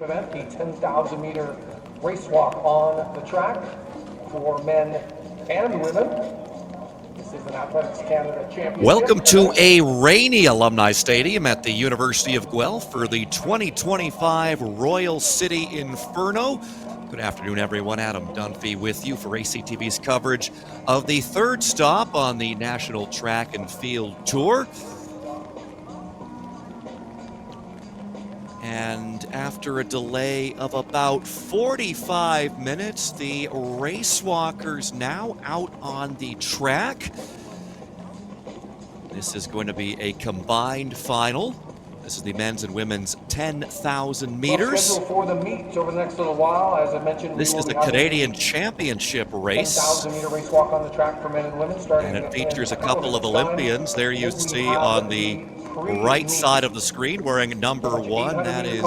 event, the 10,000 meter race walk on the track for men and women. This is an Athletics Canada Championship. Welcome to a rainy Alumni Stadium at the University of Guelph for the 2025 Royal City Inferno. Good afternoon, everyone. Adam Dunfee with you for ACTV's coverage of the third stop on the National Track and Field Tour. And after a delay of about 45 minutes, the racewalkers now out on the track. This is going to be a combined final. This is the men's and women's 10,000 meters. For the meet over the next little while, as I mentioned, this is a Canadian Championship race. 10,000 meter race walk on the track for men and women, starting. And it features a couple of Olympians. There you see on the right side of the screen wearing number 1. That is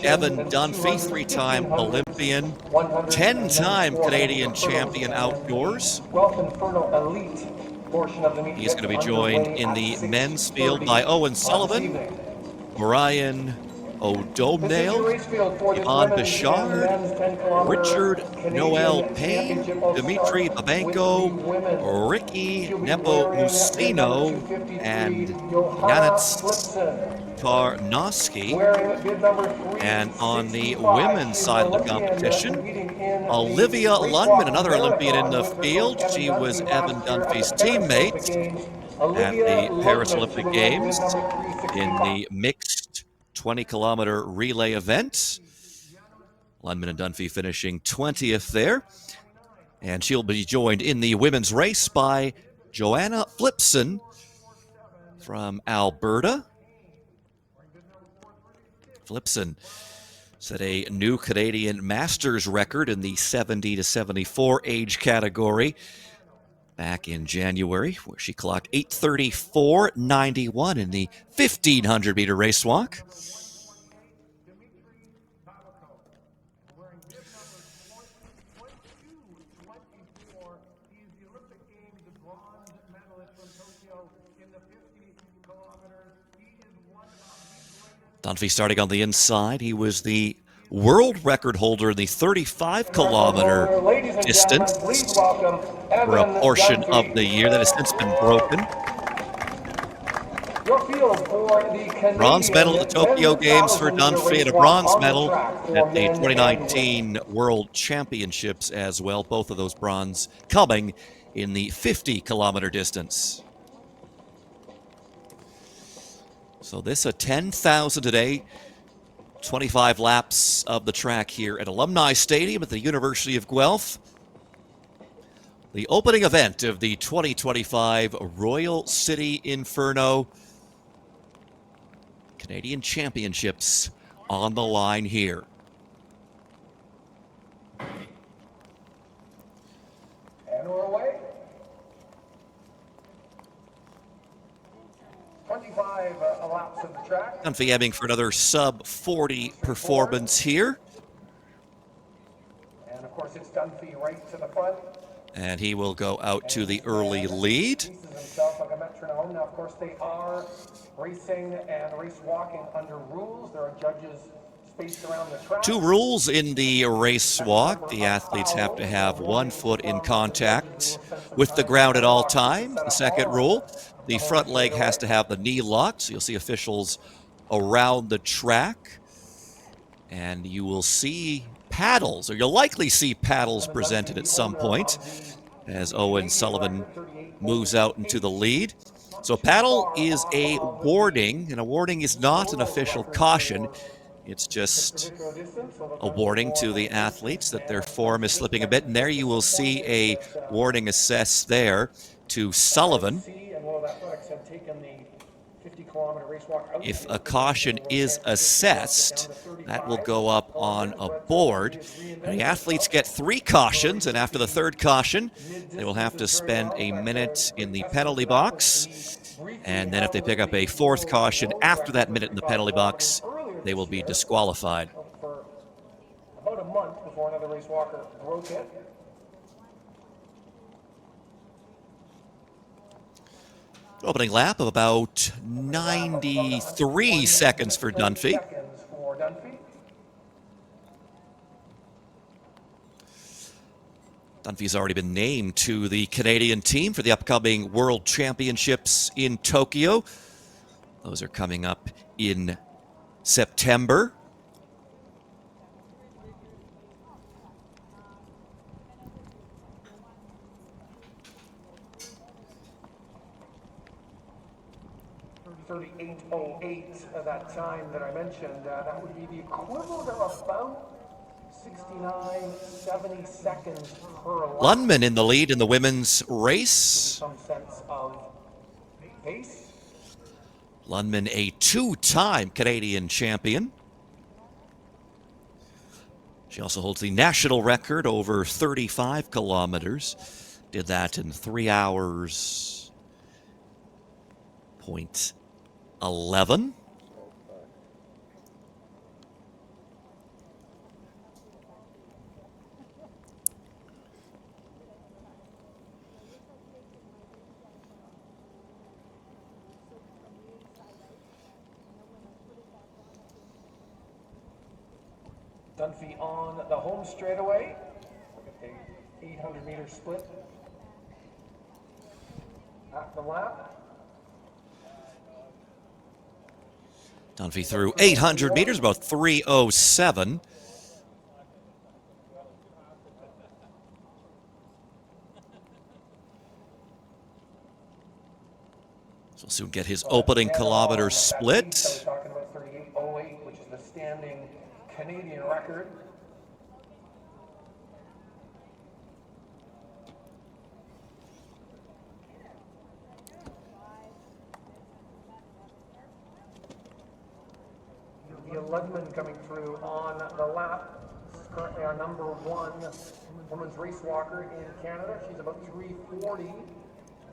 Evan Dunfee, 3-time Olympian, 10-time Canadian champion outdoors. Inferno Elite. He's going to be joined in the men's field by Owen Sullivan, Brian O'Domnall, Yvonne Bouchard, Richard Noel Payne, Dmitry Babenko, Ricky Nepomuceno, and Janets Tarnowski. And on the women's side of the competition, Olivia Lundman, another Olympian in the field. She was Evan Dunphy's teammate at the Paris Olympic Games in the mixed 20-kilometer relay event. Lundman and Dunfee finishing 20th there. And she'll be joined in the women's race by Joanna Flipson from Alberta. Flipson set a new Canadian Masters record in the 70 to 74 age category back in January, where she clocked 8:34.91 in the 1,500 meter race walk. Dunfee starting on the inside. He was the world record holder in the 35-kilometer distance for a portion of the year that has since been broken. Bronze medal at the Tokyo Games for Dunfee and a bronze medal at the 2019 World Championships as well. Both of those bronze coming in the 50-kilometer distance. So this a 10,000 today, 25 laps of the track here at Alumni Stadium at the University of Guelph. The opening event of the 2025 Royal City Inferno. Canadian Championships on the line here. And we're away. 25 laps of the track. Dunfee aiming for another sub-40 performance here. And of course, it's Dunfee right to the front. And he will go out to the early lead. Himself like a metronome. Now, of course, they are racing and race walking under rules. There are judges spaced around the track. 2 rules in the race walk. The athletes have to have 1 foot in contact with the ground at all times. The second rule, the front leg has to have the knee locked. So you'll see officials around the track. And you will see paddles, or you'll likely see paddles presented at some point as Owen Sullivan moves out into the lead. So paddle is a warning, and a warning is not an official caution. It's just a warning to the athletes that their form is slipping a bit. And there you will see a warning assessed there to Sullivan. If a caution is assessed, that will go up on a board. And the athletes get 3 cautions, and after the third caution, they will have to spend a minute in the penalty box. And then if they pick up a 4th caution after that minute in the penalty box, they will be disqualified. For about a month before another race walker broke it. Opening lap of about 93 seconds for Dunfee. Dunfee's already been named to the Canadian team for the upcoming World Championships in Tokyo. Those are coming up in September. .3808 that time that I mentioned, that would be the equivalent of about 69, 70 seconds per lap. Lundman in the lead in the women's race. Some sense of pace. Lundman, a two-time Canadian champion. She also holds the national record over 35 kilometers. Did that in 3 hours, 0.11. Dunfee on the home straightaway. Look at the 800-meter split at the lap. Dunfee through 800 meters, about 3:07. So we'll soon get his opening kilometer split. We're talking about 38:08, which is the standing Canadian record. Lundman coming through on the lap. This is currently our #1 women's race walker in Canada. She's about 3:40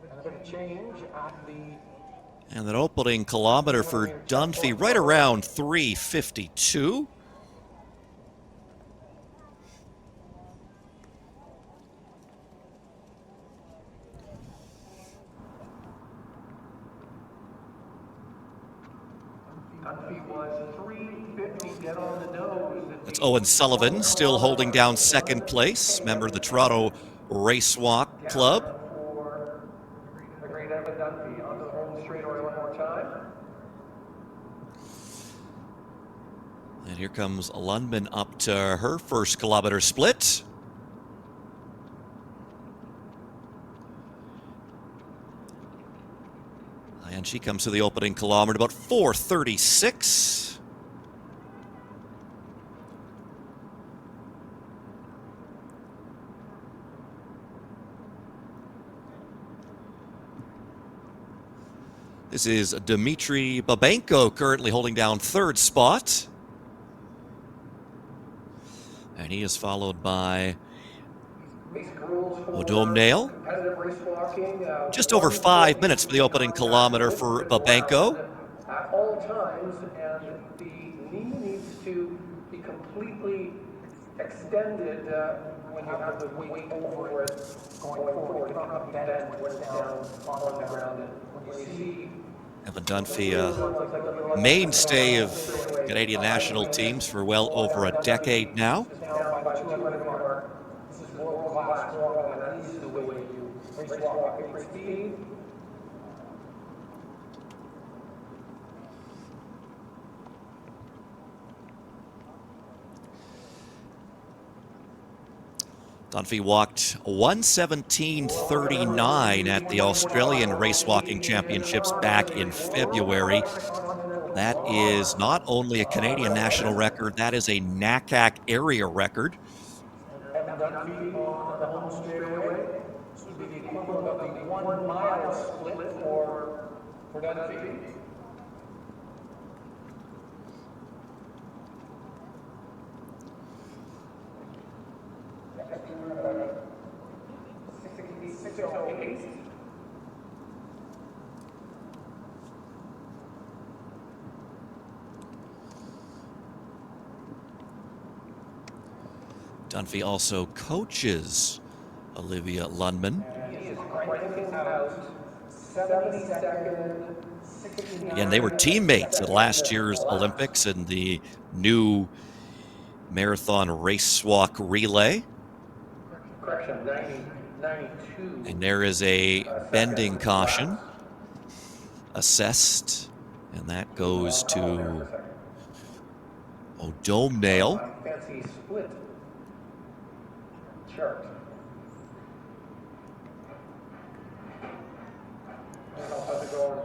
and a bit of change at the. And that opening kilometer for Dunfee right around 3:52. That's Owen Sullivan still holding down second place, member of the Toronto Race Walk Club. The great Evan Dunfee on the home straightaway one more time. And here comes Lundman up to her first kilometer split. And she comes to the opening kilometer about 4:36. This is Dmitry Babenko currently holding down third spot. And he is followed by Odomnail. Just over 5 minutes for the opening kilometer for Babenko. At all times, and the knee needs to be completely extended when you have the weight over it going forward. You cannot bend when it's down on the ground. When you see Evan Dunfee, a mainstay of Canadian national teams for well over a decade now. this is world-class form, and that is the way you race walk at great speed. Dunfee walked 1:17:39 at the Australian Race Walking Championships back in February. That is not only a Canadian national record, that is a NACAC area record. Evan Dunfee on the home straightaway. This would be the equivalent of the 1 mile split for Dunfee. Dunfee also coaches Olivia Lundman. Again, they were teammates at last year's Olympics in the new marathon race walk relay. correction, 92. And there is a bending seconds caution lapse. assessed, and that goes Hold there to for a second. Dome Nail. Fancy split chart. How's it going?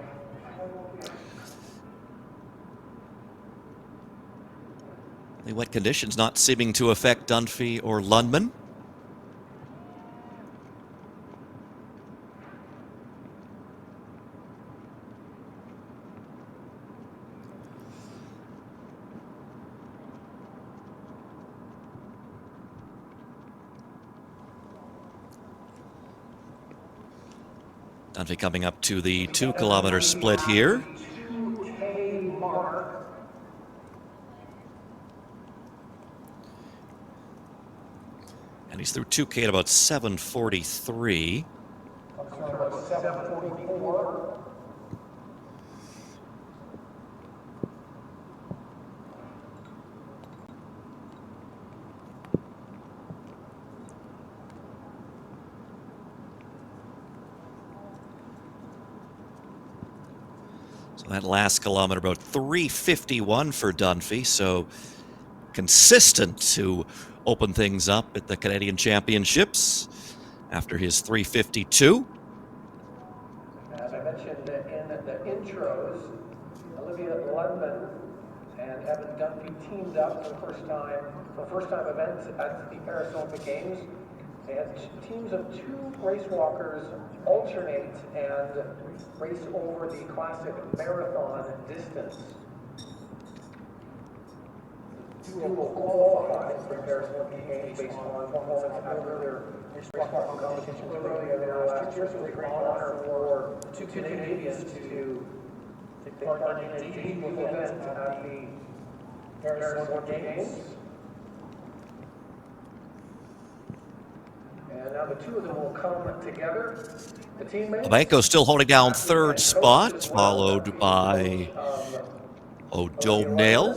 The wet conditions not seeming to affect Dunfee or Lundman. Dunfee coming up to the 2 kilometer split here. 2K mark. And he's through 2K at about 7:43. About 7:44. So that last kilometer, about 3:51 for Dunfee. So consistent to open things up at the Canadian Championships after his 3:52. As I mentioned in the intros, Olivia Lundman and Evan Dunfee teamed up for the first time event at the Paris Olympic Games. They had teams of 2 race walkers alternate and race over the classic marathon distance. Two will qualify for the Paris Olympic Games based on performance at earlier race walking competitions earlier last year. So it's a great honor for 2 Canadians to take part in a debut event at the Paris Olympic Games. And now the 2 of them will come together. The teammates. Lebanco still holding down 3rd spot, followed by Dome Nail.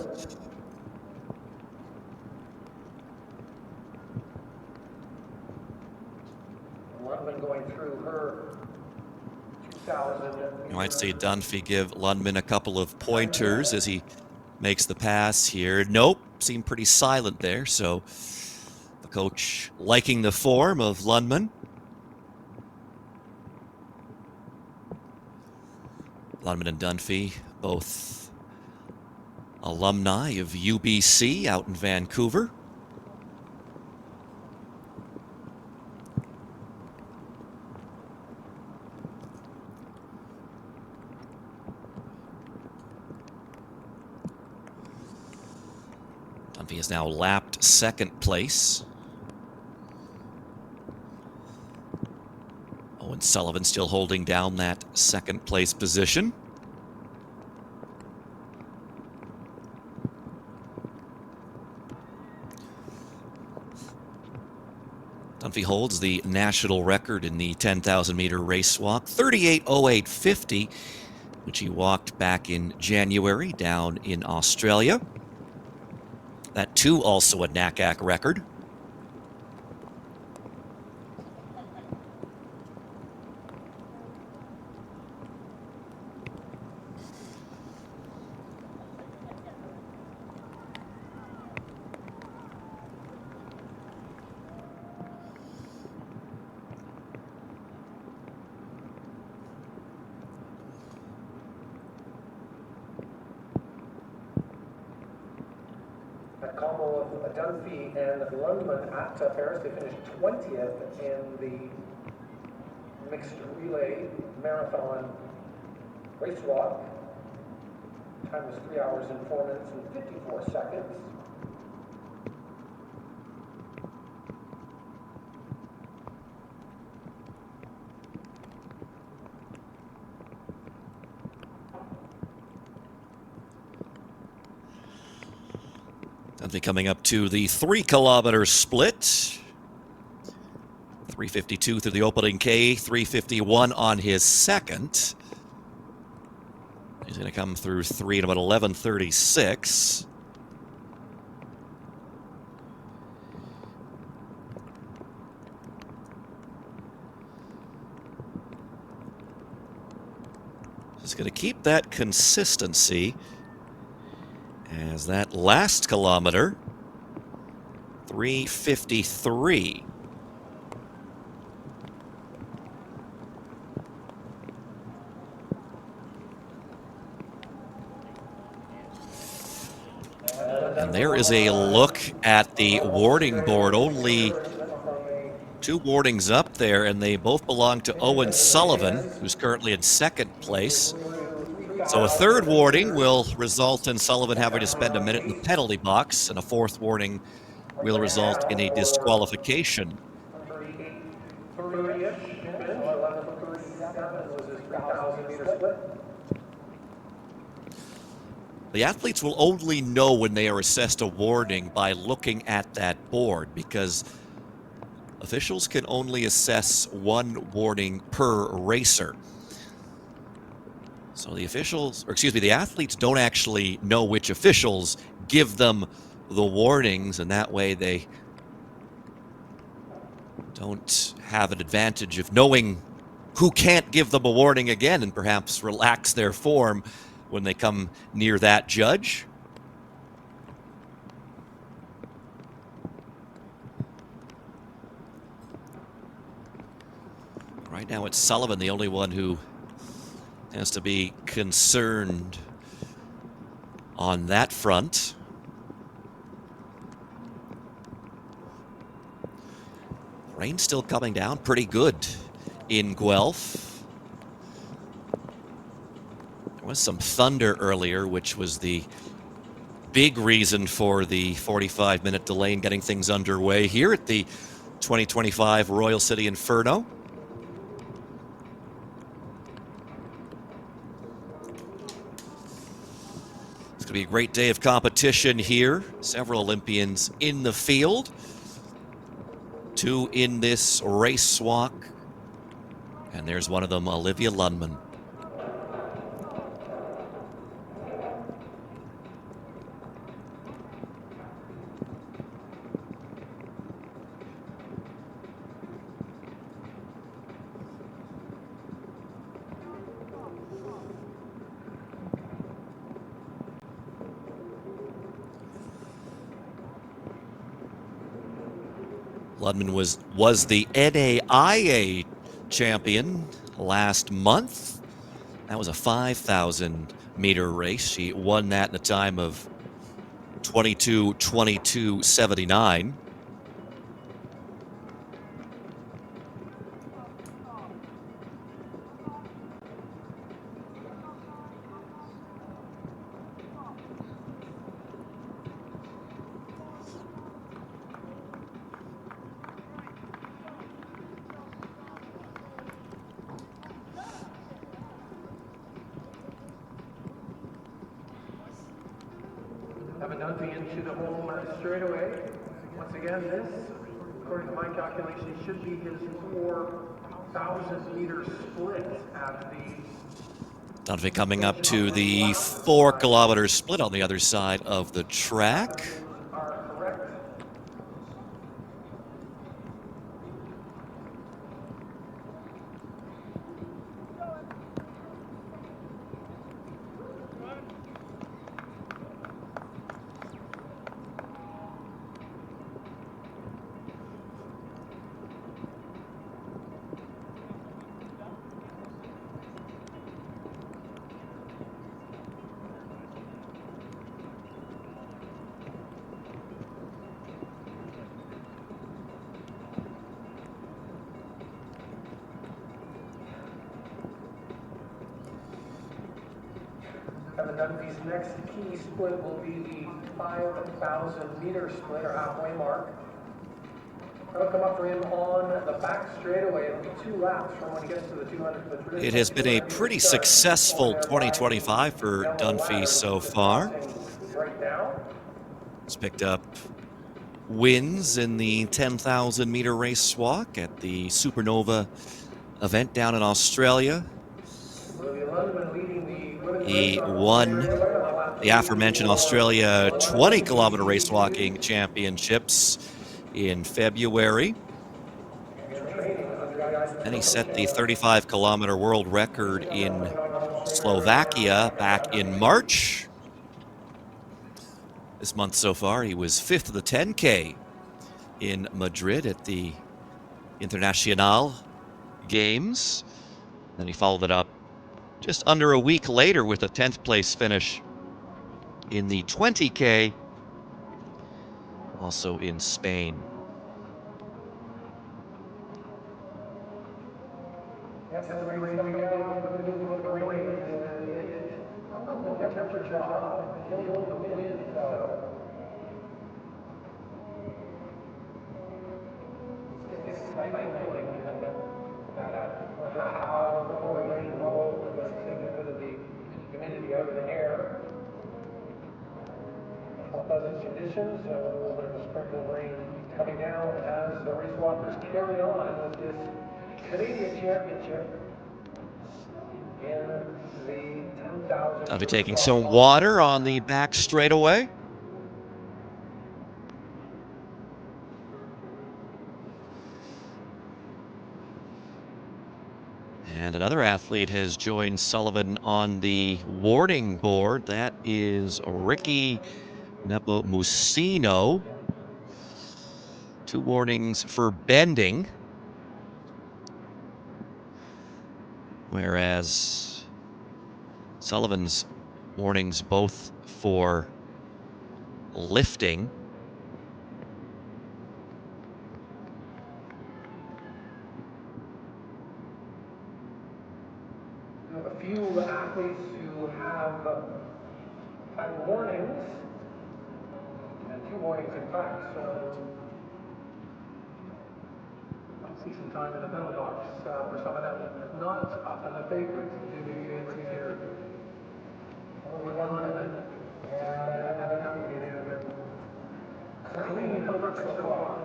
Lundman going through her 2,000. You might see Dunfee give Lundman a couple of pointers as he makes the pass here. Nope, seemed pretty silent there, so the coach liking the form of Lundman. Lundman and Dunfee, both alumni of UBC out in Vancouver. Dunfee has now lapped 2nd place. Owen Sullivan still holding down that 2nd place position. Dunfee holds the national record in the 10,000 meter race walk, 38:08:50, which he walked back in January down in Australia. That too also a NACAC record. A combo of Dunfee and Lundman at Paris. They finished 20th in the mixed relay marathon race walk. Time was 3 hours and 4 minutes and 54 seconds. Dunfee coming up to the 3 kilometer split. 3:52 through the opening K, 3:51 on his 2nd. He's going to come through 3 at about 11:36. He's going to keep that consistency as that last kilometer, 3:53. And there is a look at the warning board. Only 2 warnings up there, and they both belong to Owen Sullivan, who's currently in 2nd place. So a 3rd warning will result in Sullivan having to spend a minute in the penalty box, and a 4th warning will result in a disqualification. The athletes will only know when they are assessed a warning by looking at that board, because officials can only assess 1 warning per racer. So the athletes don't actually know which officials give them the warnings, and that way they don't have an advantage of knowing who can't give them a warning again and perhaps relax their form when they come near that judge. Right now it's Sullivan, the only one who has to be concerned on that front. Rain still coming down pretty good in Guelph. There was some thunder earlier, which was the big reason for the 45-minute delay in getting things underway here at the 2025 Royal City Inferno. It's going to be a great day of competition here. Several Olympians in the field. 2 in this race walk. And there's one of them, Olivia Lundman. Lundman was the NAIA champion last month. That was a 5,000-meter race. She won that in a time of 22:22:79. Dunfee into the home straightaway. Once again, this, according to my calculations, should be his 4,000-meter split at the... Dunfee coming up to the 4-kilometer split on the other side of the track. Dunfee's next key split will be the 5,000-meter split, or halfway mark. That'll come up for him on the back straightaway. It'll be 2 laps from when he gets to the 200. It has been a pretty successful 2025 for Dunfee so far. He's picked up wins in the 10,000-meter race walk at the Supernova event down in Australia. He won the aforementioned Australia 20-kilometer race walking championships in February. And he set the 35-kilometer world record in Slovakia back in March. This month so far, he was 5th of the 10K in Madrid at the Internacional Games. Then he followed it up just under a week later with a 10th place finish in the 20K, also in Spain. Pleasant conditions, so a little sprinkle of rain coming down as the race walkers carry on with this Canadian Championship in the 10,000. I'll be taking some water on the back straightaway. And another athlete has joined Sullivan on the warning board. That is Ricky Nepomuceno. 2 warnings for bending, whereas Sullivan's warnings both for lifting. A few athletes who have had warnings, and 2 warnings in fact, so I'll see some time in the penalty box for some of them. Not the favorites to be considered. Only one limit, and having navigated clean effort so far.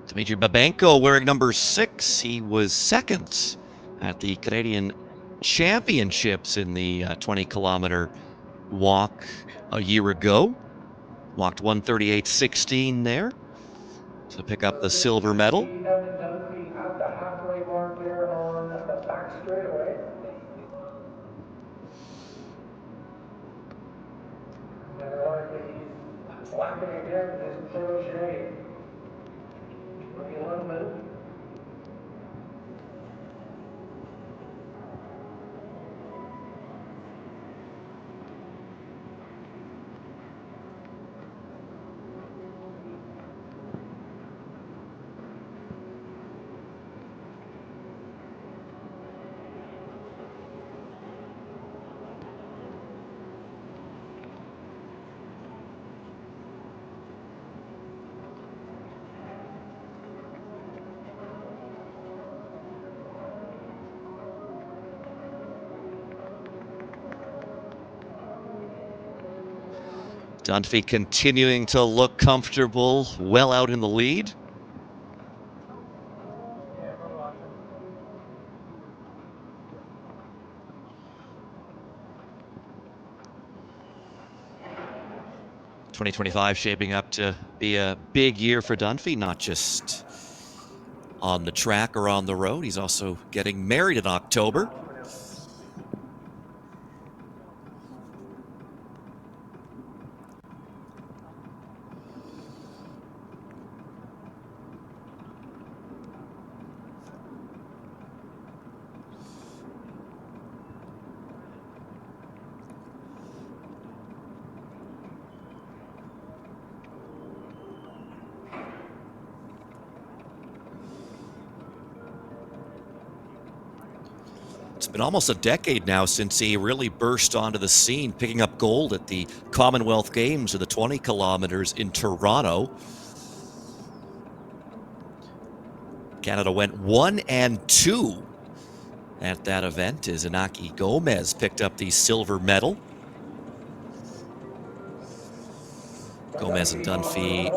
Dmitry Babenko wearing number 6. He was 2nd at the Canadian Championships in the 20-kilometer walk a year ago. Walked 1:38.16 there to pick up the silver medal. Dunfee at the halfway mark there on the back straightaway. And ironically, he's laughing again at his protege, Ricky Lundman. Dunfee continuing to look comfortable, well out in the lead. ...2025 shaping up to be a big year for Dunfee, not just on the track or on the road. He's also getting married in October. It's been almost a decade now since he really burst onto the scene, picking up gold at the Commonwealth Games of the 20 kilometers in Toronto. Canada went 1 and 2 at that event as Inaki Gomez picked up the silver medal. Gomez and Dunfee,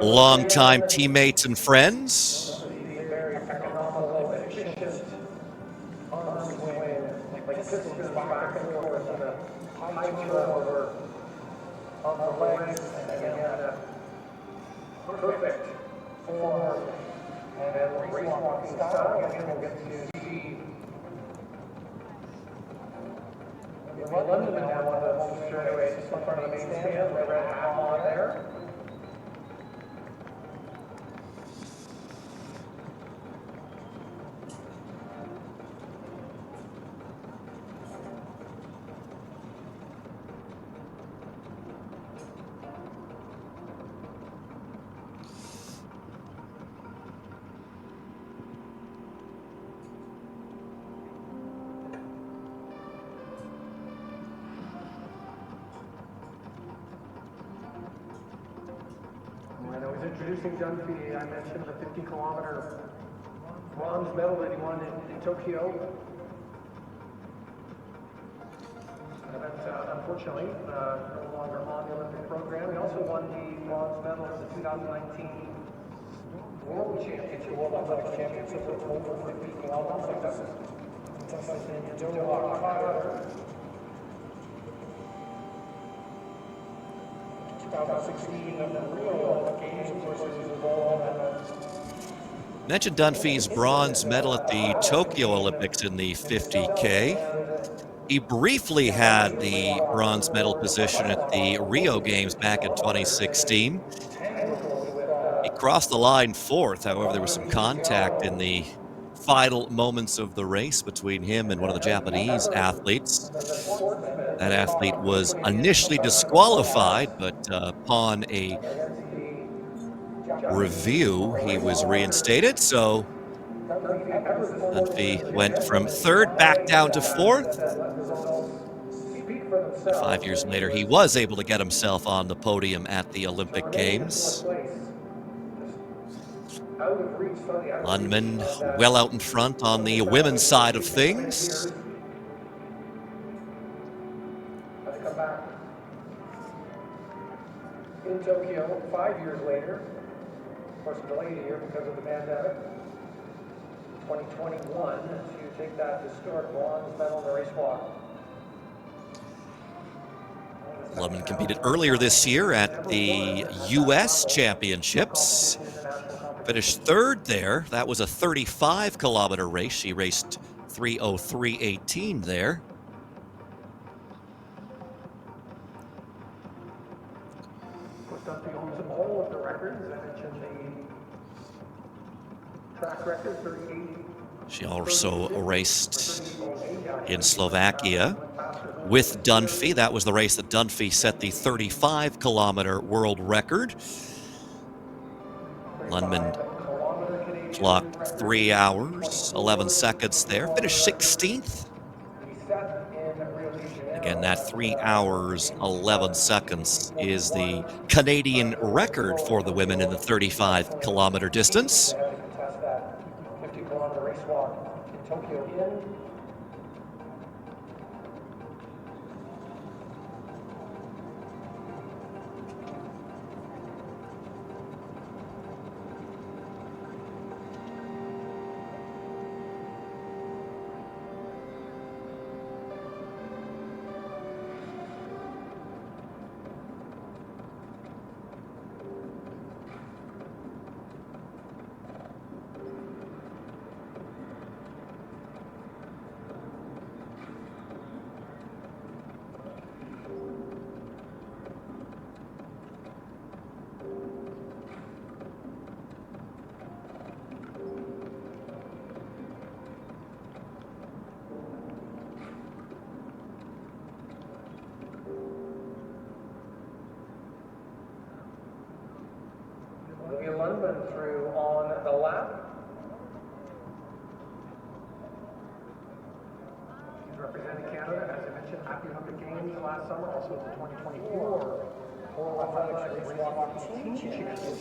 longtime teammates and friends. Very economical, efficient arms way high turnover of the legs, and again, perfect form and race walking style. Again, we'll get to see London now on the home straightaway, just in front of the main stand, the red hat on there. When I was introducing Dunfee, I mentioned the 50-kilometer bronze medal that he won in Tokyo. That's unfortunately no longer on the Olympic program. He also won the bronze medal at the 2019 World Championship, World Athletics Championship, over 50 kilometers. That's in Doha, Qatar. 2016 of the Rio Games, versus his role Mentioned Dunfee's bronze medal at the Tokyo Olympics in the 50K. He briefly had the bronze medal position at the Rio Games back in 2016. He crossed the line fourth. However, there was some contact in the final moments of the race between him and one of the Japanese athletes. That athlete was initially disqualified, but upon a review, he was reinstated. So Dunfee went from third back down to fourth. And 5 years later, he was able to get himself on the podium at the Olympic Games. Lundman well out in front on the women's side of things. In Tokyo 5 years later, of course delayed a year because of the pandemic, 2021, to take that historic bronze medal in the race walk. Lundman competed earlier this year at the U.S. Championships. Finished third there. That was a 35-kilometer race. She raced 3:03:18 there. Dunfee owns all of the records. I mentioned the track record, 38. She also raced in Slovakia with Dunfee. That was the race that Dunfee set the 35-kilometer world record. Lundman clocked 3 hours, 11 seconds there. Finished 16th. Again, that 3 hours, 11 seconds is the Canadian record for the women in the 35-kilometer distance. 50-kilometer race walk in Tokyo. Lundman through on the lap. He's representing Canada, as I mentioned, at the Olympic Games last summer, also at the 2024 World Athletics Race Walking Team Championship.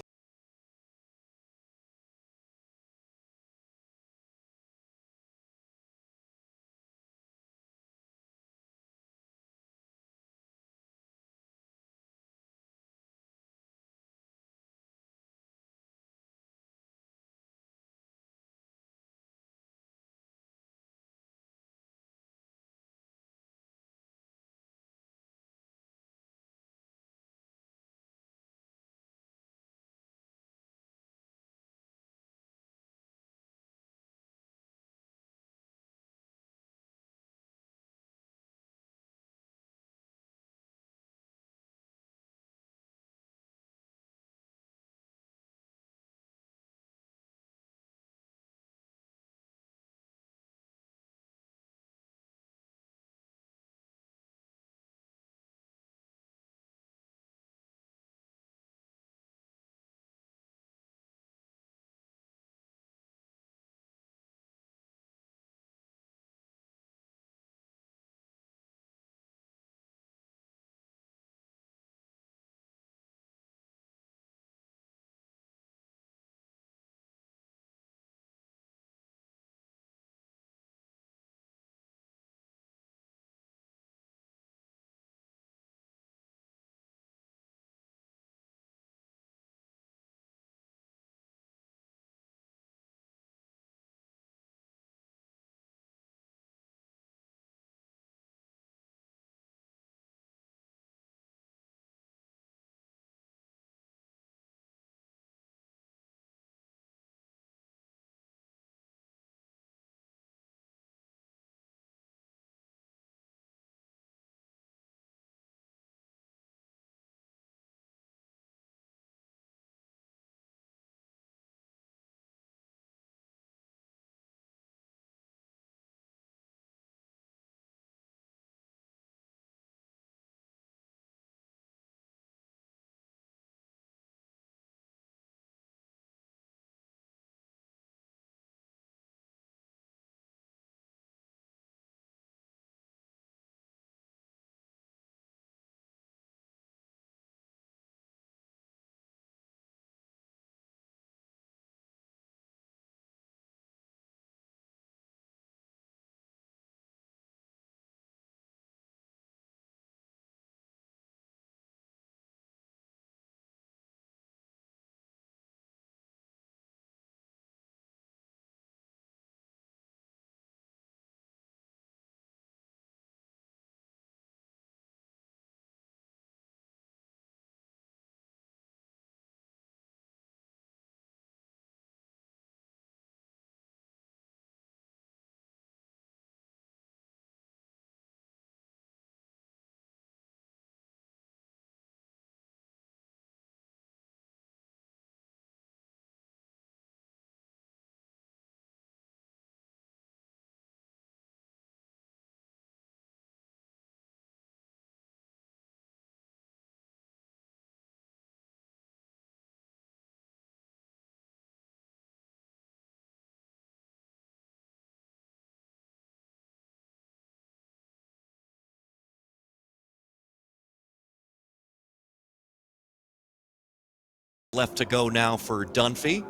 left to go now for Dunfee.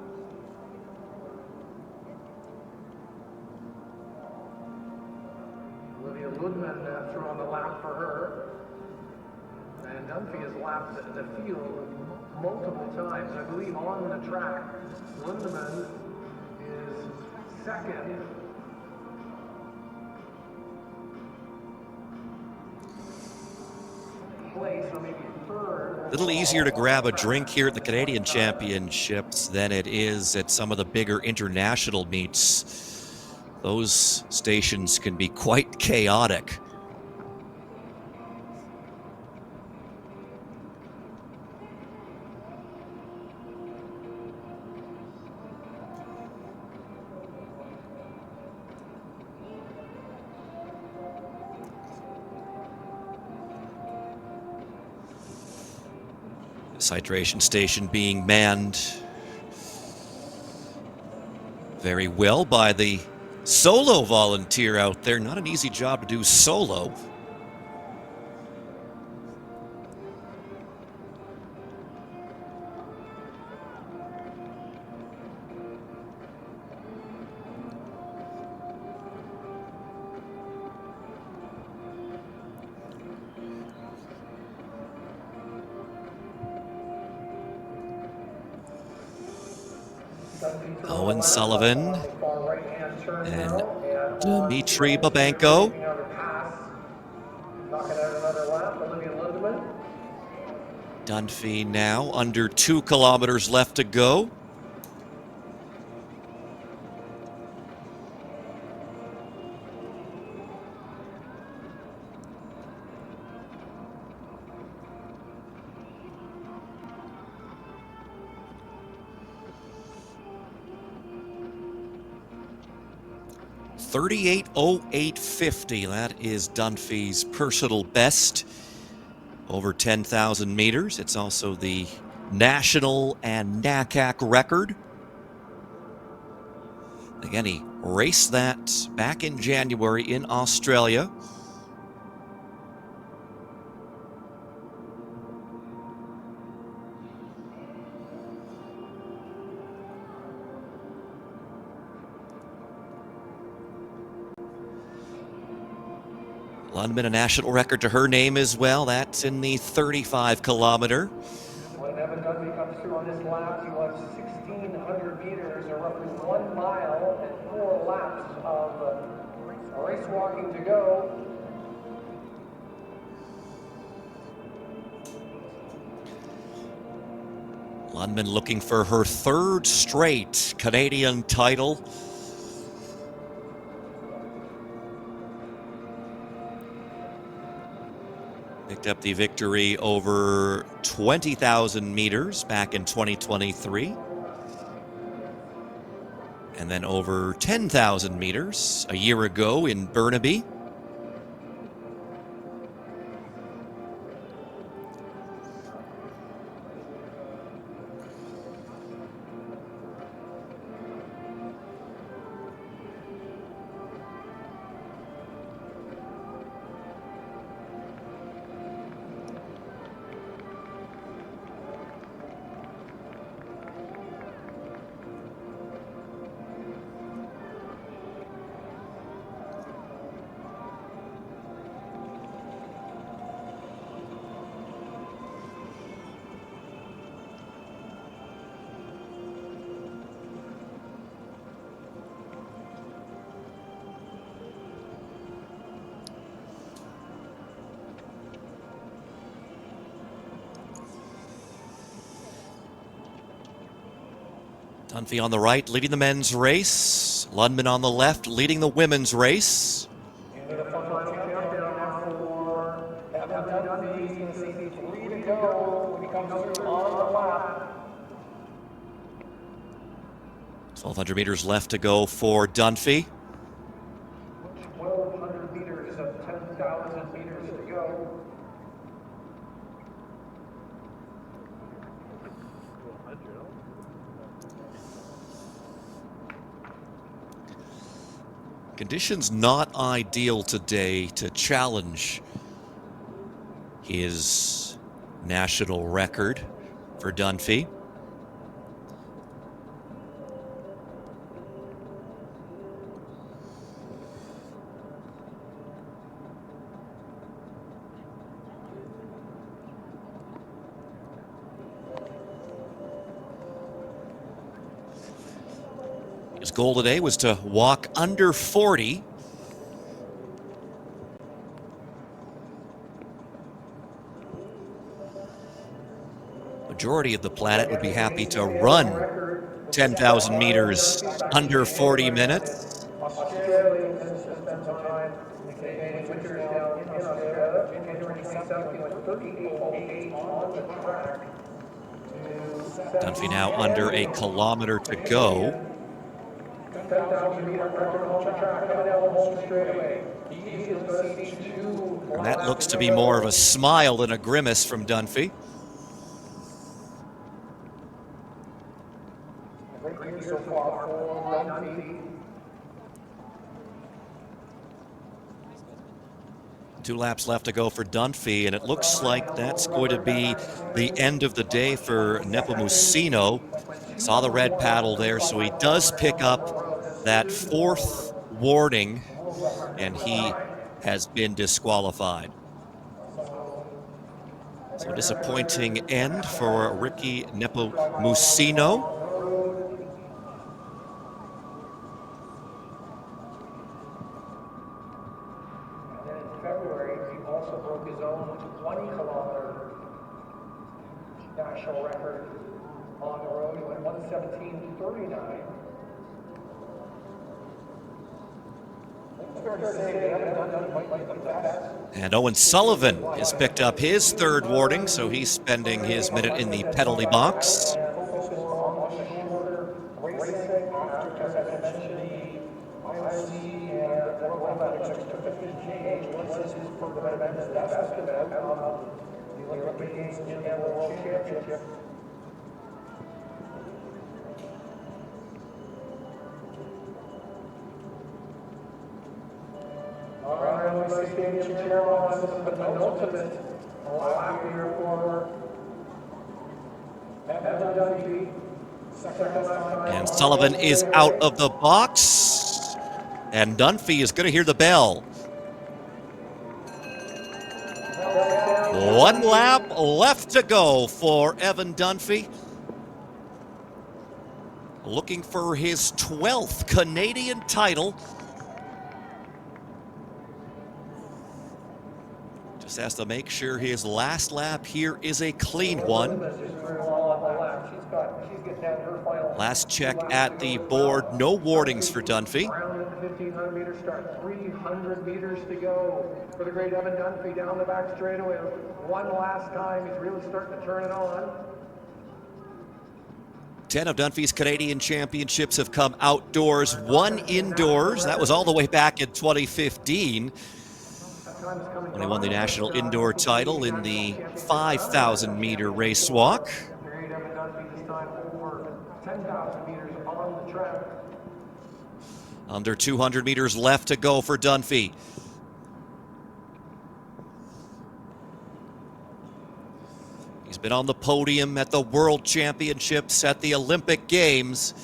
Throwing the lap for her. And Dunfee has lapped the field multiple times. I believe on the track, Lindemann is second. Place, or maybe third. A little easier to grab a drink here at the Canadian Championships than it is at some of the bigger international meets. Those stations can be quite chaotic. This hydration station being manned very well by the solo volunteer out there. Not an easy job to do solo. Owen Sullivan and Dmitry Babenko. Dunfee now under 2 kilometers left to go. .38:08:50. That is Dunfee's personal best over 10,000 meters. It's also the national and NACAC record. Again, he raced that back in January in Australia. Lundman, a national record to her name as well. That's in the 35-kilometer. When Evan Dunfee comes through on this lap, he was 1,600 meters, or roughly 1 mile and 4 laps of race walking to go. Lundman looking for her 3rd straight Canadian title. Picked up the victory over 20,000 meters back in 2023. And then over 10,000 meters a year ago in Burnaby. Dunfee on the right, leading the men's race. Lundman on the left, leading the women's race. Into the final countdown for Evan Dunfee. He's going to see 3 to go when he comes through on the lap. 1,200 meters left to go for Dunfee. 1,200 meters of 10,000 meters to go. Conditions not ideal today to challenge his national record for Dunfee. goal today was to walk under 40. Majority of the planet would be happy to run 10,000 meters under 40 minutes. Australia tends to spend some time in Canadian winters down in Australia. January 27th, he went 38.08 on the track. Dunfee now under a kilometer to go. 10,000 meter record on the track coming down the home straightaway. He is going to see two. And that looks to be more of a smile than a grimace from Dunfee. Great year so far for Dunfee. 2 laps left to go for Dunfee, and it looks like that's going to be the end of the day for Nepomuceno. Saw the red paddle there, so he does pick up that 4th warning, and he has been disqualified. So a disappointing end for Ricky Nepomuceno. Broke his own 20-kilometer national record on the road. He went 1:17:39. And Owen Sullivan has picked up his 3rd warning, so he's spending his minute in the penalty box. And Sullivan is out of the box, and Dunfee is going to hear the bell. 1 lap left to go for Evan Dunfee, looking for his 12th Canadian title. Just has to make sure his last lap here is a clean one. Last check at the board, no warnings for Dunfee. 1,500 meter start, 300 meters to go for the great Evan Dunfee down the back straightaway. One last time, he's really starting to turn it on. 10 of Dunfee's Canadian championships have come outdoors, 1 indoors. That was all the way back in 2015. When he won the national indoor title in the 5,000 meter race walk. Great Evan Dunfee this time over 10,000 meters on the track. Under 200 meters left to go for Dunfee. He's been on the podium at the World Championships, at the Olympic Games,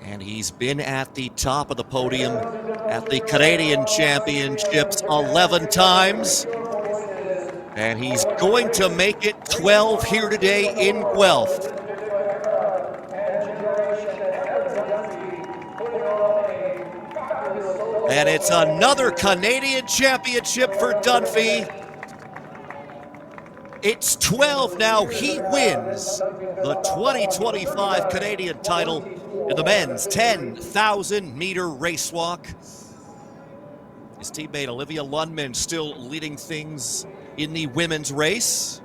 and he's been at the top of the podium at the Canadian Championships 11 times. And he's going to make it 12 here today in Guelph. And it's another Canadian championship for Dunfee. It's 12 now. He wins the 2025 Canadian title in the men's 10,000 meter race walk. His teammate Olivia Lundman still leading things in the women's race.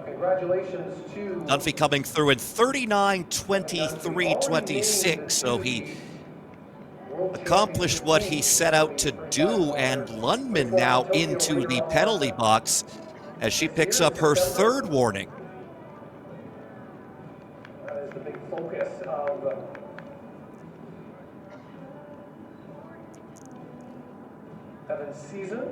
Congratulations to Dunfee coming through in 39:23:26, so he accomplished what he set out to do, and Lundman now into the penalty box as she picks up her 3rd warning. That is the big focus of Evan's season.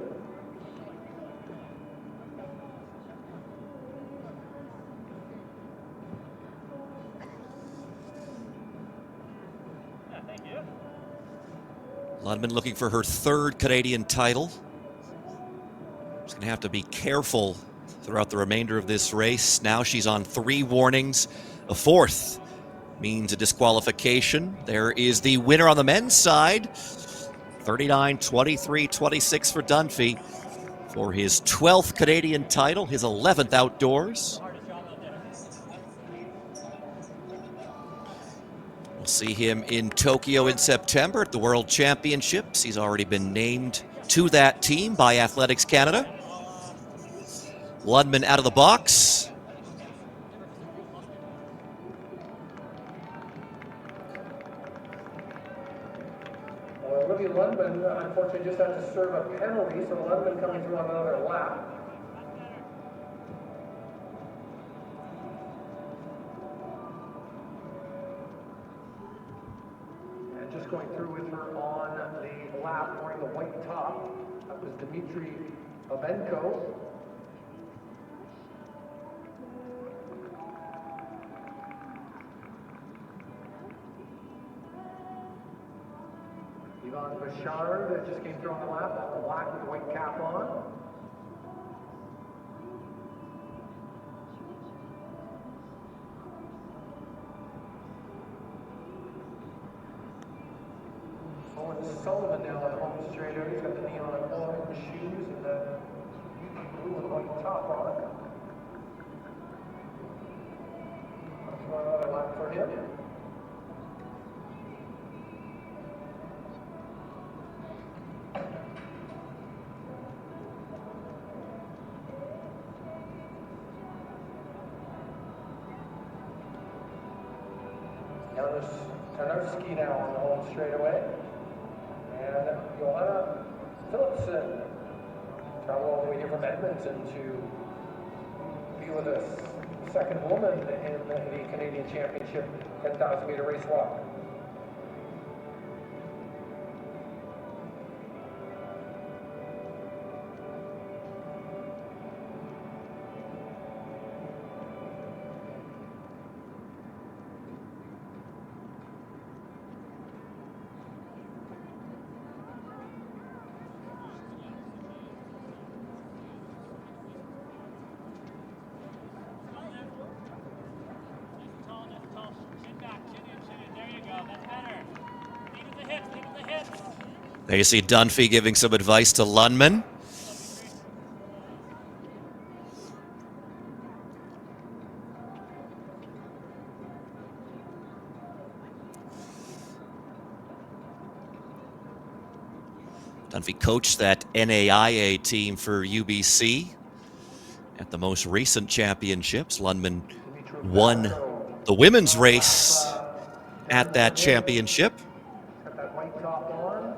Lundman looking for her 3rd Canadian title. She's going to have to be careful throughout the remainder of this race. Now she's on 3 warnings. A 4th means a disqualification. There is the winner on the men's side, 39-23-26 for Dunfee for his 12th Canadian title, his 11th outdoors. We'll see him in Tokyo in September at the World Championships. He's already been named to that team by Athletics Canada. Lundman out of the box. Olivia Lundman, unfortunately, just had to serve a penalty, so Lundman coming through on another lap. And just going through with her on the lap wearing the white top, that was Dmitry Ovenko. Yvonne Bouchard just came through on the lap, black with the white cap on. Owen Sullivan now on home straight out. He's got the neon orange shoes and the blue and white top on. That's another lap for him. Tarnowski now on the home straightaway. And Johanna Philipson travel all the way here from Edmonton to be with us. Second woman in the Canadian Championship 10,000 meter race walk. There you see Dunfee giving some advice to Lundman. Dunfee coached that NAIA team for UBC at the most recent championships. Lundman won the women's race at that championship. Got that white top on.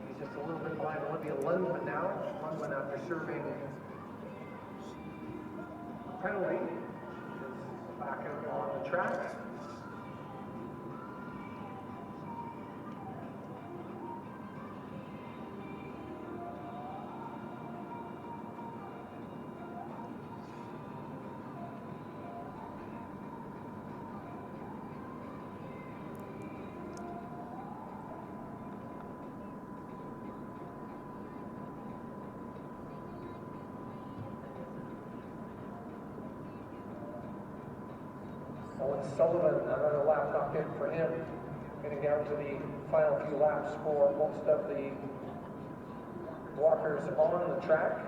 He's just a little bit behind Olivia Lundman now. Lundman after serving penalty is back out on the track. Owen Sullivan, another lap knocked in for him. Getting down to the final few laps for most of the walkers on the track.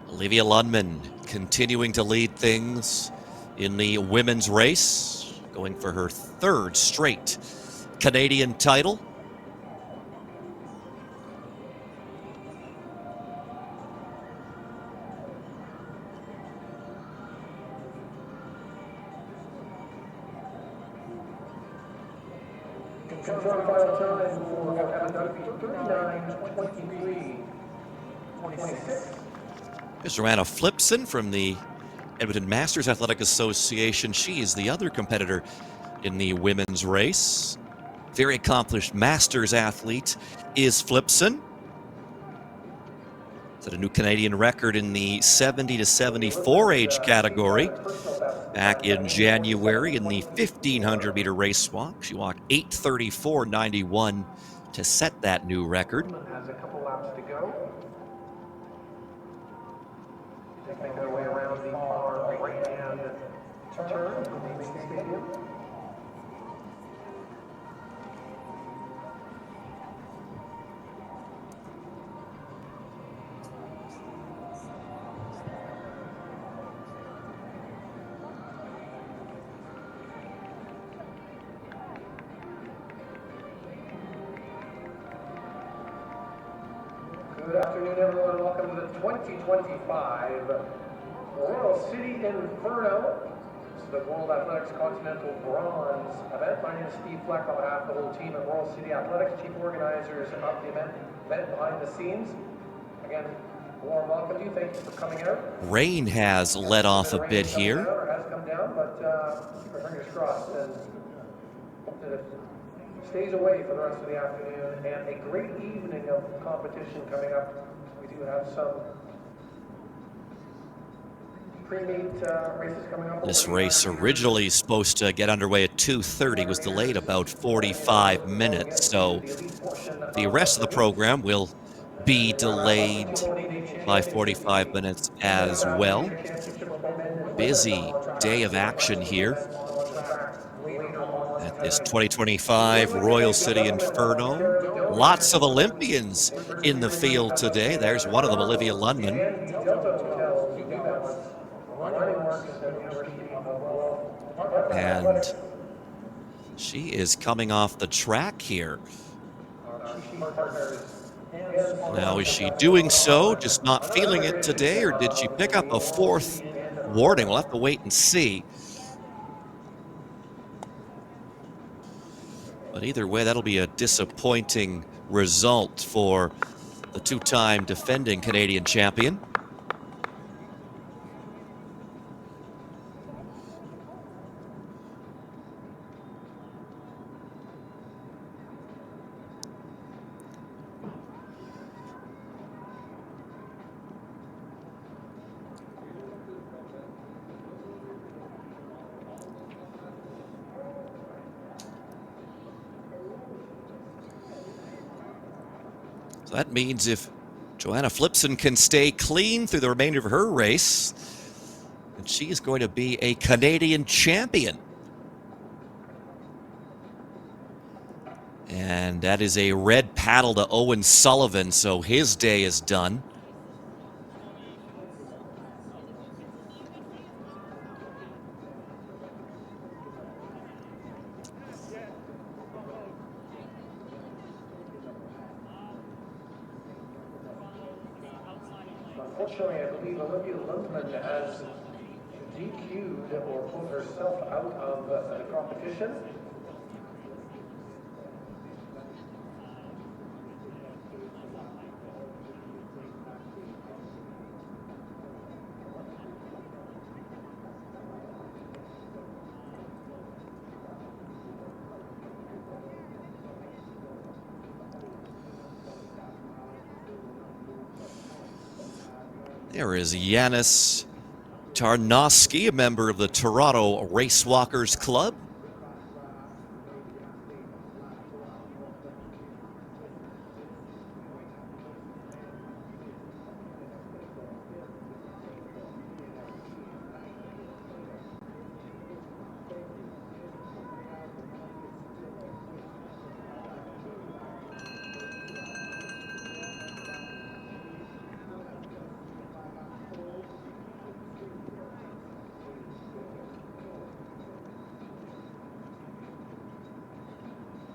Olivia Lundman continuing to lead things in the women's race, going for her 3rd straight Canadian title. Confirmed final time for Dunfee, 39-23-26. Here's Joanna Philipson from the Edmonton Masters Athletic Association. She is the other competitor in the women's race. Very accomplished Masters athlete is Philipson. set a new Canadian record in the 70 to 74 age category back in January in the 1,500-meter race walk. She walked 8:34.91 to set that new record. Has a couple laps to go. Making their way around the far right-hand turn of the main stadium. Good afternoon, everyone. Welcome to the 2025 Royal City Inferno. This is the World Athletics Continental Bronze event. My name is Steve Fleck on behalf of the whole team at Royal City Athletics, chief organizers of the event behind the scenes. Again, warm welcome to you. Thank you for coming out. Rain has let off a bit here. Has come down, but keep our fingers crossed and hope that it stays away for the rest of the afternoon. And a great evening of competition coming up. We do have some pre-meet races coming up. This race originally supposed to get underway at 2:30, was delayed about 45 minutes, so the rest of the program will be delayed by 45 minutes as well. Busy day of action here at this 2025 Royal City Inferno. Lots of Olympians in the field today. There's one of them, Olivia Lundman. And she is coming off the track here. Now, is she doing so, just not feeling it today, or did she pick up a fourth warning? We'll have to wait and see. But either way, that'll be a disappointing result for the two-time defending Canadian champion. So that means if Joanna Flipson can stay clean through the remainder of her race, then she is going to be a Canadian champion. And that is a red paddle to Owen Sullivan, so his day is done. Unfortunately, I believe Olivia Lundman has DQ'd or pulled herself out of the competition. There is Yanis Tarnowski, a member of the Toronto Racewalkers Club.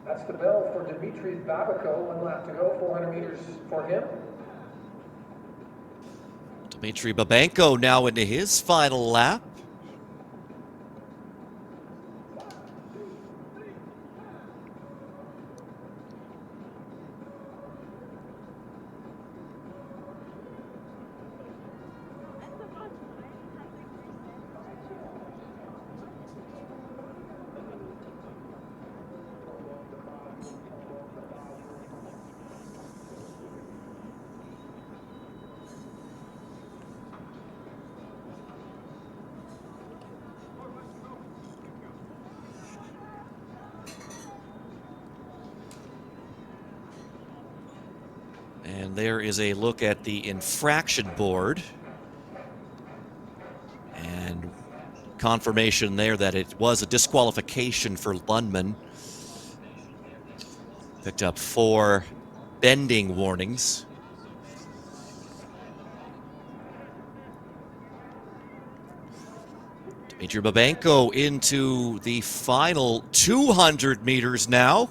That's the bell for Dimitri Babiko. 1 lap to go, 400 meters for him. Dmitry Babenko now into his final lap. And there is a look at the infraction board. And confirmation there that it was a disqualification for Lundman. Picked up 4 bending warnings. Dmitry Babenko into the final 200 meters now.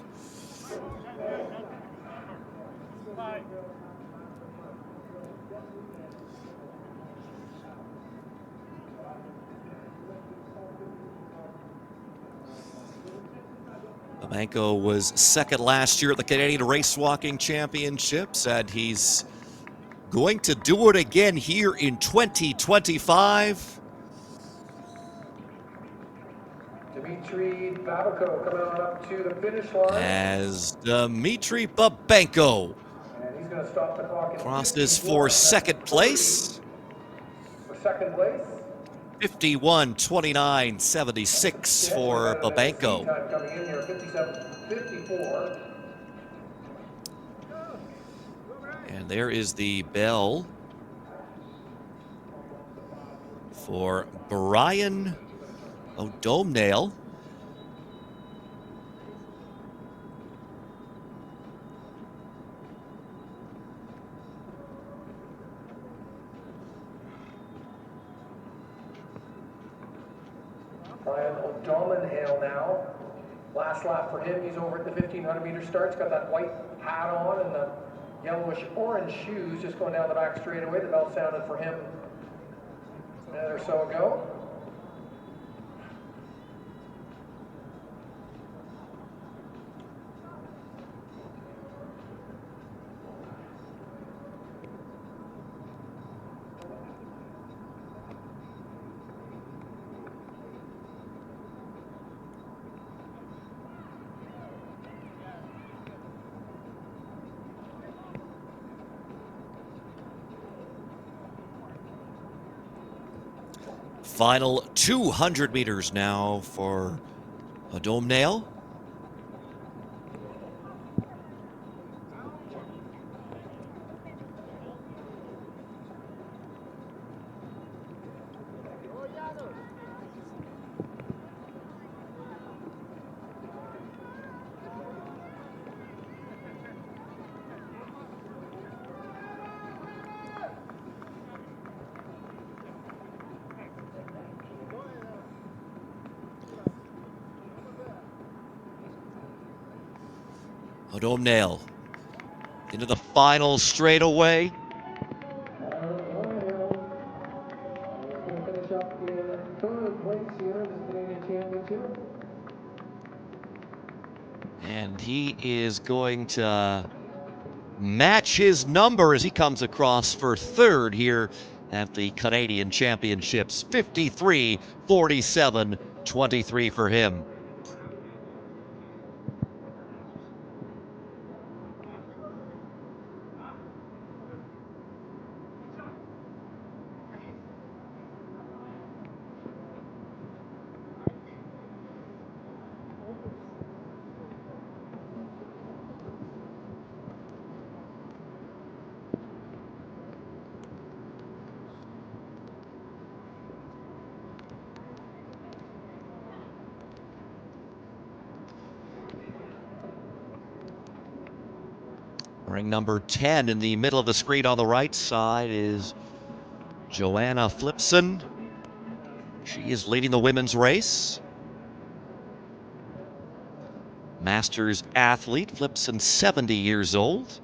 Babenko was second last year at the Canadian Race Walking Championships, and he's going to do it again here in 2025. Dmitry Babenko coming on up to the finish line. As Dmitry Babenko And he's going to stop the clock crosses for second place. For second place. 51:29.76 for Babenko. Time coming in here, 57:54. And there is the bell for Brian O'Domhnaill. Brian O'Domhnaill now. Last lap for him. He's over at the 1,500-meter start. He's got that white hat on and the yellowish-orange shoes just going down the back straightaway. The bell sounded for him a minute or so ago. Final 200 meters now for O'Domhnaill. O'Domhnaill into the final straightaway. And he is going to match his number as he comes across for third here at the Canadian Championships. 53:47.23 for him. Ring number 10 in the middle of the screen on the right side is Joanna Flipson. She is leading the women's race. Masters athlete, Flipson 70 years old.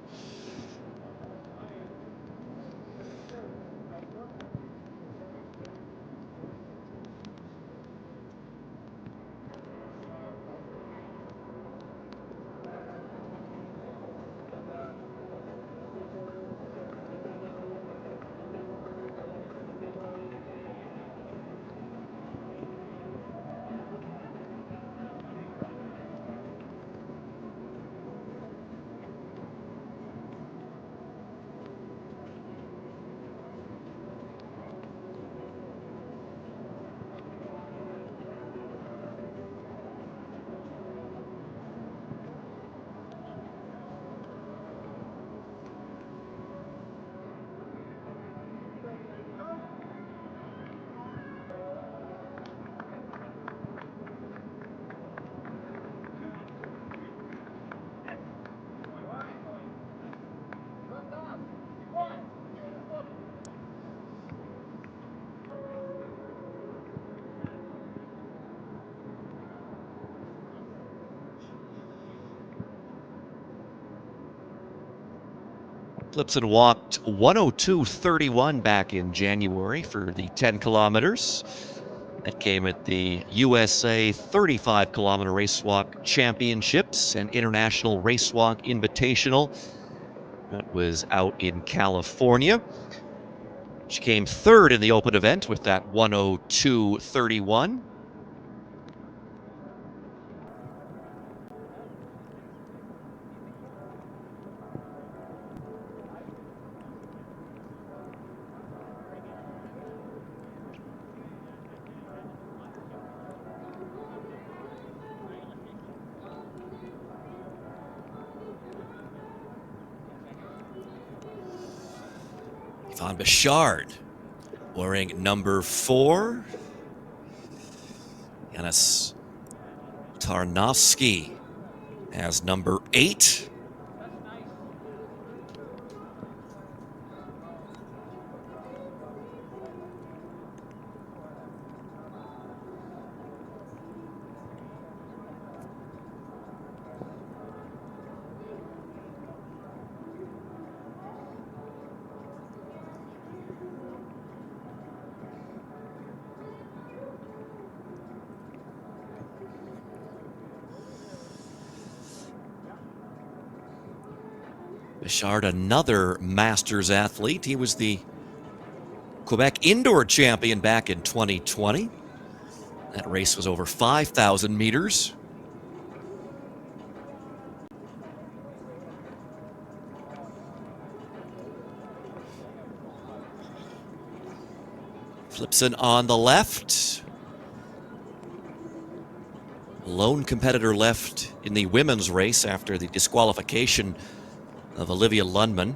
Flipson walked 1:02:31 back in January for the 10 kilometers. That came at the USA 35-kilometer Racewalk Championships and International Racewalk Invitational. That was out in California. She came third in the open event with that 1:02:31. Yvonne Bichard wearing number 4. Yanis Tarnowski has number 8. Bichard, another Masters athlete. He was the Quebec indoor champion back in 2020. That race was over 5,000 meters. Flipson on the left. Lone competitor left in the women's race after the disqualification of Olivia Lundman.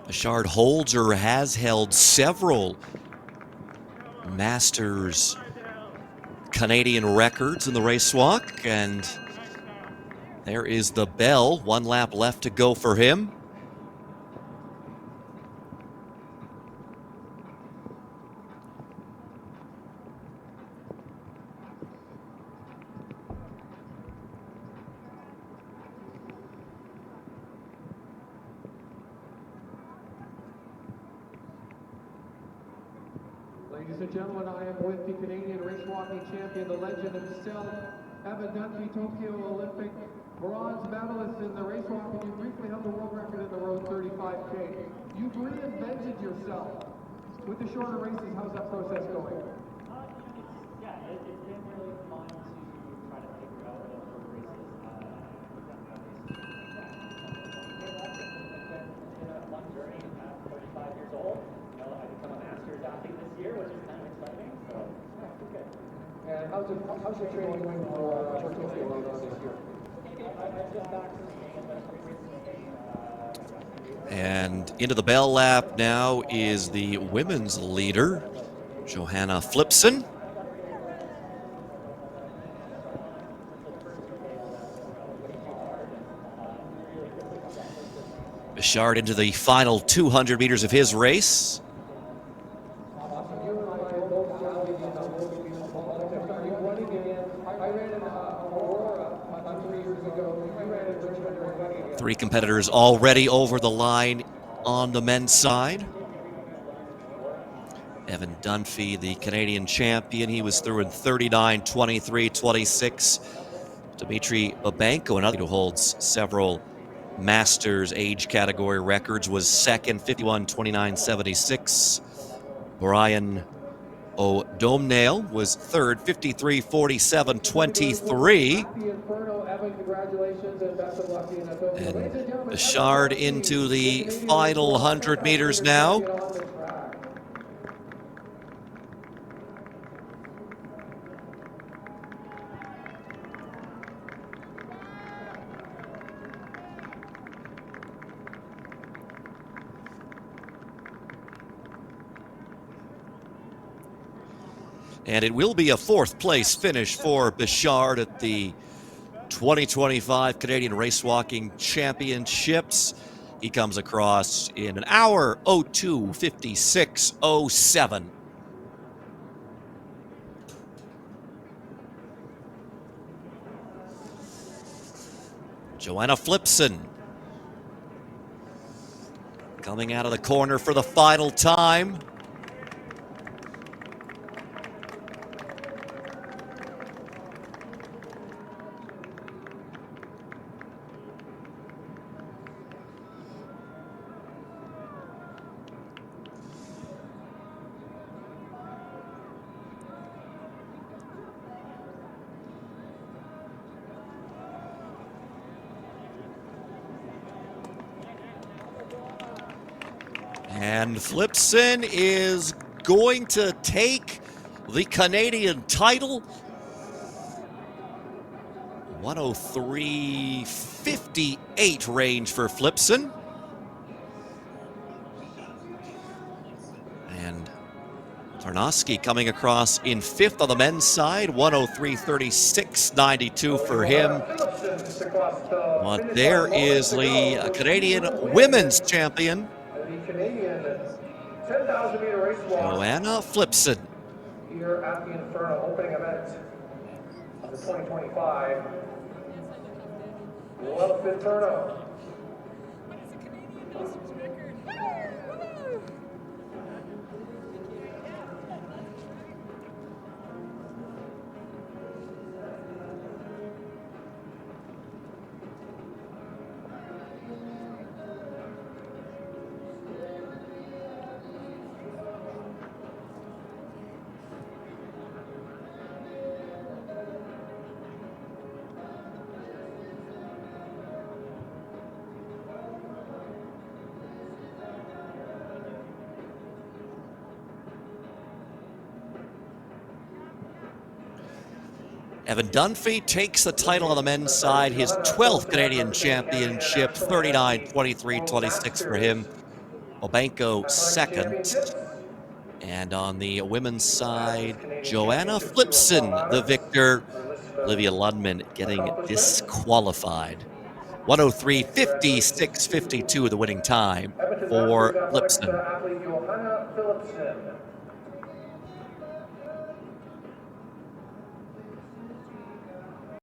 Bichard holds or has held several Masters Canadian records in the race walk, and there is the bell. 1 lap left to go for him. Ladies and gentlemen, I am with the Canadian race walking champion, the legend himself, Dunfee, Tokyo Olympic Bronze medalist in the race walk, and you briefly held the world record in the road 35K. You've reinvented yourself. With the shorter races, how's that process going? It's been really fun to try to figure out the races. It's been a fun journey. I'm 35 years old. I become a master's athlete this year, which is kind of exciting. So yeah, it's good. And how's your training going for Tokyo Road this year? I'm just back from Spain. I've been a pretty Spain. And into the bell lap now is the women's leader, Johanna Flipson. Bichard into the final 200 meters of his race. Three competitors already over the line on the men's side. Evan Dunfee, the Canadian champion, he was through in 39, 23, 26. Dmitry Babenko, another who holds several Masters age category records, was second, 51, 29, 76. Brian O'Domnale was third, 53, 47, 23. Inferno, Evan, congratulations and best of luck in the And Bichard into the final 100 meters now. And it will be a fourth place finish for Bichard at the 2025 Canadian Race Walking Championships. He comes across in an hour 02:56:07. Johanna Flipson coming out of the corner for the final time. And Flipson is going to take the Canadian title. 103.58 range for Flipson. And Tarnowski coming across in fifth on the men's side. 103.36.92 for him. But there is the Canadian women's champion, Canadian 10,000 meter race walk Johanna Flipson. here at the Inferno opening event of the 2025 Love Inferno. Evan Dunfee takes the title on the men's side, his 12th Canadian championship, 39-23-26 for him. Obanko second. And on the women's side, Johanna Flipson, the victor. Olivia Lundman getting disqualified. 103.56.52 the winning time for Flipson. Athlete Johanna Philipson.